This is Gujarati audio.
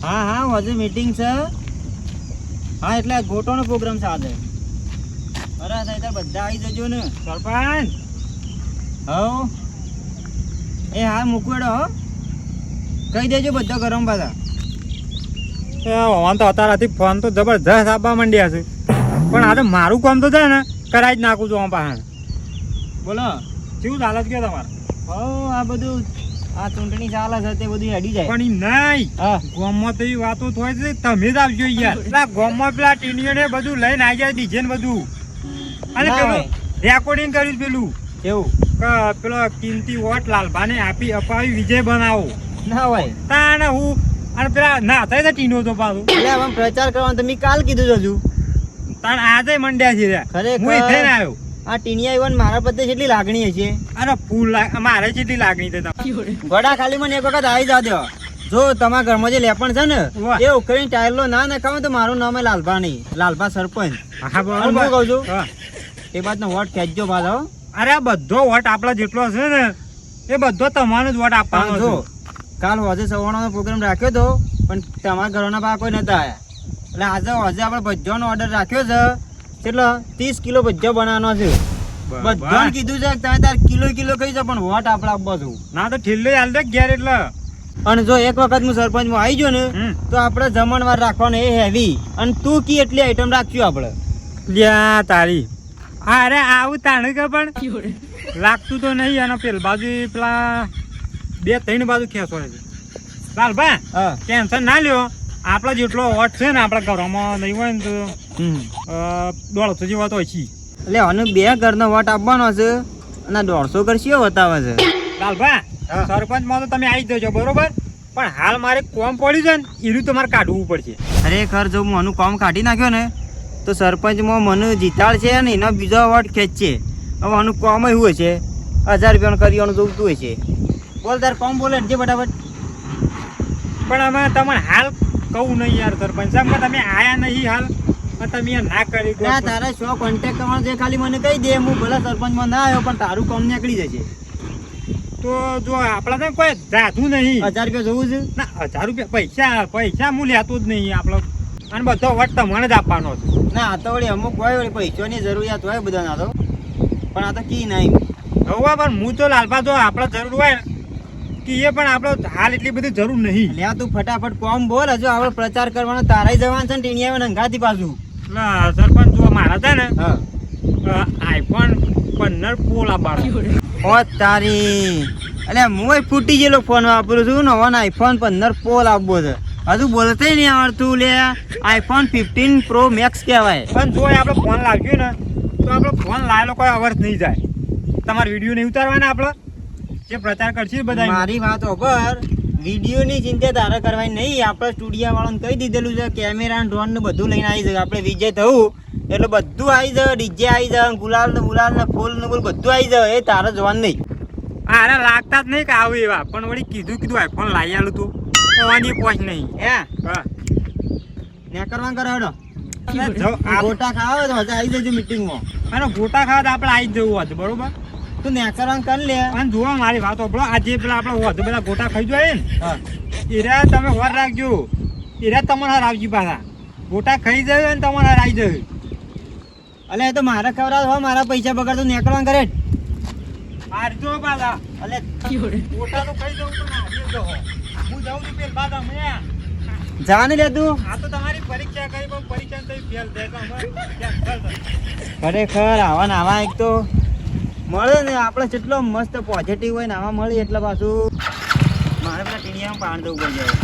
હા હા આજે મીટિંગ છે. હા એટલે ગોટોનો પ્રોગ્રામ છે આજે. અરે સાહેબ બધા આવી જજો ને સરપંચ. હવ એ હા મૂકવેડો હો કહી દેજો બધા ગરમ પાછા. વાન તો અત્યારથી ફોન તો જબરજસ્ત આપવા માંડ્યા છે, પણ આ તો મારું કામ તો છે ને કરાવી જ નાખું છું પાસે. બોલો કેવું ચાલે છે તમારે? હવ આ બધું આ ચૂંટણી ચાલે છે તે બધું હેડી જાય. પણ ઈ નહીં, હા ગામમાં તો એવી વાતો થાય છે, તમે જ આવજો યાર. પેલા ગામમાં પેલા ટીણીઓ ને બધું લઈને આવી જાય ડીજે ને બધું, અને ના પેલું હોય. રેકોર્ડિંગ કર્યું પેલું કેવું કે પેલો કિંમતી વોટ લાલભાને અપાવી વિજય બનાવો. ના હોય તાણે હું અને પેલા ના થાય છે ટીનો તો પાછું એટલે હવે પ્રચાર કરવાનો તમે કાલ કીધું છે હજુ. તાણે આજે મંડ્યા છે રે. ખરેખર. હું ઈ થઈને આવ્યો. આ ટીનિયા ઈવન મારા પ્રત્યે કેટલી લાગણી હશે. અરે ફૂલ મારે જેટલી લાગણી છે તમને. ગોડા ખાલી મને એક વખત આવી જા દો. જો તમારા ઘરમાં જે લેપણ છે ને વાહ. એ ઉખડીને ટાયરલો ના નખાવો તો મારું નામ લાલભા નહીં, લાલભા સરપંચ. હા અને હું બરોબર કહું છું હા. એ બાદનો વોટ ખેંચજો પાછો. અરે આ બધો વોટ આપણા જેટલો છે ને એ બધો તમારો જ વોટ આપવાનો પણ છે. જો કાલ હોજે સવારનો પ્રોગ્રામ રાખ્યો તો પણ તમારા ઘરોના બા કોઈ નતા આયા, એટલે આજે આપણે ભજ્જોનો ઓર્ડર રાખ્યો છે. કેટલો 30 કિલો ભજ્જો બનાવવાનો છે. બધાને કીધું છે કે તમે તાર કિલો કિલો કહી છે પણ વોટ આપણે આપવો છું. ના તો ઠેલ્લે હાલ દે ઘેર એટલે. અને જો એક વખત હું સરપંચમાં આવી ગયો ને હમ. તો આપણે જમણવાર રાખવાનો એ હેવી, અને તું કી એટલી આઈટમ રાખશું આપણે. લ્યા તારી અરે આવું તાણે કે પણ લાગતું તો નહીં. અને પેલ બાજુ પેલા 2-3 બાજુ ખેંચો છે લાલભા. હા ટેન્શન ના લ્યો, આપણા જેટલો વોટ છે ને આપણા ઘરોમાં નહીં હોય ને તો હમ 150 જેવા તો હશે. એટલે અને 2 ઘરનો વોટ આપવાનો છે અને 150 કરશીઓ બતાવે છે. લાલભા હા. સરપંચમાં તો તમે આવી જજો બરોબર, પણ હાલ મારે કોમ પડ્યું છે ને એનું તમારે કાઢવું પડશે. ખરેખર જો હું આનું કામ કાઢી નાખ્યો ને તો સરપંચમાં મને જીતાડશે ને એનો બીજો વોટ ખેંચશે. હવે આનું કામ એવું હશે 1000 રૂપિયાનું કરિયાણું જોઈતું હશે. બોલ તાર કામ બોલે જે ફટાફટ. પણ અમે તમને હાલ કહું નહીં યાર સરપંચ સાહેબ કે તમે આયા નહીં હાલ અને તમે યાર ના કરી દો. ના તારે શો કોન્ટેક્ટ કરવાનો છે ખાલી મને કહી દે, હું ભલે સરપંચમાં ના આવ્યો પણ તારું કામ નીકળી જશે. તો જો આપણા તો કોઈ જાતું નહીં. 1000 રૂપિયા જોવું છે. ના 1000 રૂપિયા પૈસા હું લેતો જ નહીં આપણો, અને બધો વટ તમને જ આપવાનો છે. ના આ તો વળી અમુક હોય વળી પૈસાની જરૂરિયાત હોય બધાના તો, પણ આ તો કી નહીં. હવે પણ હું તો લાલભા જો આપણે જરૂર હોય ને કે એ પણ આપણો હાલ એટલી બધી જરૂર નહીં. લ્યા તું ફટાફટ કોમ બોલ, હજુ આપણે પ્રચાર કરવાનો તારાય જવાનું છે ને ટીનિયા નંગાથી પાછું. ના સરપંચ જો મારા છે ને હા આઈફોન 15 પ્રો લાવવાનો. ઓ તારી એટલે હું ફૂટી ગયેલો ફોન વાપરું છું, નવો આઈફોન 15 પ્રો લાવવો છે. હજુ બોલતે નહીં આવડતું લે. આઈફોન 15 પ્રો મેક્સ કહેવાય. પણ જો આપણે ફોન લાવ્યો ને તો આપણો ફોન લાવેલો કોઈ અવર્થ નહીં જાય. તમારે વિડીયો નહીં ઉતારવાના આપણે જે પ્રચાર કરશે બધા. મારી વાત ઓભર, વિડીયોની ચિંતા તારે કરવાની નહીં. આપણે સ્ટુડિયો વાળાને કહી દીધેલું છે કેમેરા ને ડ્રોન ને બધું લઈને આવી જાય. આપણે વિજય થવું એટલે બધું આવી જાય, ડીજે આવી જાય, ગુલાલ ને ફૂલ ને બધું આવી જાય. એ તારે જોવાનું નહીં. અરે લાગતા જ નહીં કે આવું એવા, પણ વળી કીધું આઈફોન લાવી આલું તું આવવાની પહોંચ નહીં. હે હા ને કરવાનું કરે હેડો. જો ગોટા ખાવા હોય તો હજુ આવી જજો મીટિંગમાં. અને ગોટા ખાવા તો આપણે આવી જ જવું હતું બરોબર. તું નેકરવાનું કરી લે. અને જુઓ મારી વાત આપણો આજે પેલા આપણે વધુ બધા ગોટા ખાઈ જોઈએ ને હા એરા તમે વાર રાખજો. એરા તમારે હાર આવજી પાછા. ગોટા ખાઈ જાય અને તમારે હાર આવી જાય. અલે એ તો મારે ખવડાવ હોય, મારા પૈસા બગાડ તું નેકરવાનું કરે. મારજો પાછા. અલે ગોટા તો ખાઈ જવું તો ના જો હું જાઉં છું પેલ બાદ અમે. જા ને લે તું. આ તો તમારી પરીક્ષા કરી પણ પરીક્ષા તો ફેલ થાય તો અમે ખરેખર આવા ને આવા એક તો મળે ને આપણે જેટલો મસ્ત પોઝિટિવ હોય ને આવા મળે એટલે પાછું મારે પેલા ટીનિયામાં પાણી દઉં પડી જાય.